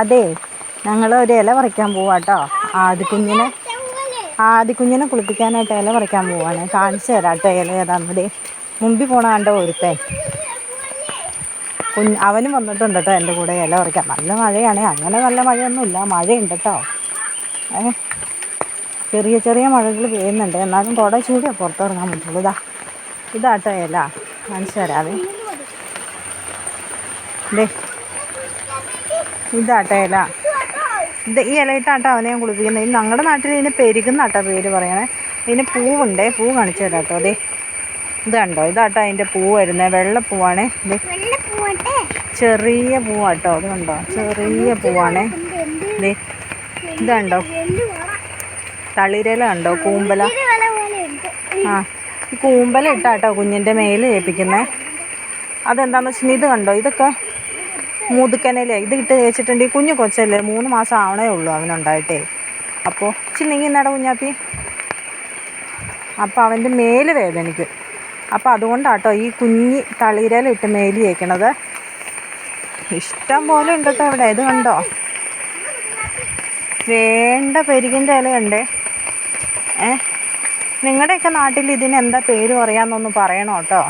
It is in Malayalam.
അതെ, ഞങ്ങൾ ഒരു ഇല പറിക്കാൻ പോവാട്ടോ. ആദിക്കുഞ്ഞിനെ കുളിപ്പിക്കാനായിട്ട് ഇല പറിക്കാൻ പോവാണ്. കാണിച്ചു തരാം കേട്ടോ ഇല ഏതാന്നതേ. മുമ്പിൽ പോണ കണ്ടോ ഒരുത്തൻ, അവനും വന്നിട്ടുണ്ട് കേട്ടോ എൻ്റെ കൂടെ ഇല പറിക്കാൻ. നല്ല മഴയാണ്, അങ്ങനെ നല്ല മഴയൊന്നുമില്ല, മഴയുണ്ട് കേട്ടോ. ചെറിയ ചെറിയ മഴകൾ പെയ്യുന്നുണ്ട്, എന്നാലും കുട ചൂടിയാണ് പുറത്തിറങ്ങാൻ പറ്റുള്ളൂ. ഇതാട്ടോ ഇല, കാണിച്ചു തരാവേ. ഇതാട്ടോ ഇല. ഈ ഇലയിട്ടാട്ടോ അവനെ ഞാൻ കുളിപ്പിക്കുന്നത്. ഇത് ഞങ്ങളുടെ നാട്ടിൽ ഇതിന് പെരുകുന്നാട്ടോ പേര് പറയണേ. ഇതിന് പൂവുണ്ടേ, പൂ കാണിച്ചു തരാം കേട്ടോ. ഇത് കണ്ടോ, ഇതാട്ടോ അതിൻ്റെ പൂ വരുന്നത്, വെള്ളപ്പൂവാണേ. ചെറിയ പൂവാട്ടോ, അത് കണ്ടോ, ചെറിയ പൂവാണേ. ഇത് കണ്ടോ, തളിരില കണ്ടോ, കൂമ്പല. ഈ കൂമ്പല ഇട്ടാട്ടോ കുഞ്ഞിൻ്റെ മേല് തേപ്പിക്കുന്നത്. അതെന്താണെന്ന് വെച്ചിട്ടുണ്ടെങ്കിൽ ഇത് കണ്ടോ, ഇതൊക്കെ മുതുക്കനല്ലേ, ഇത് ഇട്ട് തേച്ചിട്ടുണ്ട്. ഈ കുഞ്ഞു കൊച്ചല്ലേ, 3 മാസം ആവണേ ഉള്ളൂ അവനുണ്ടായിട്ടേ. അപ്പോൾ ഇച്ചിരി നീങ്ങുന്നട കുഞ്ഞാപ്പി. അപ്പോൾ അവൻ്റെ മേല് വേദനിക്കും. അപ്പോൾ അതുകൊണ്ടാട്ടോ ഈ കുഞ്ഞി തളിരയില ഇട്ട് മേല് തേക്കണത്. ഇഷ്ടം പോലെ ഉണ്ട് കേട്ടോ ഇവിടെ. ഇത് കണ്ടോ, വേണ്ട പെരുകിൻ്റെ ഇല കണ്ടേ. നിങ്ങളുടെയൊക്കെ നാട്ടിൽ ഇതിന് എന്താ പേര് പറയാമെന്നൊന്ന് പറയണം കേട്ടോ.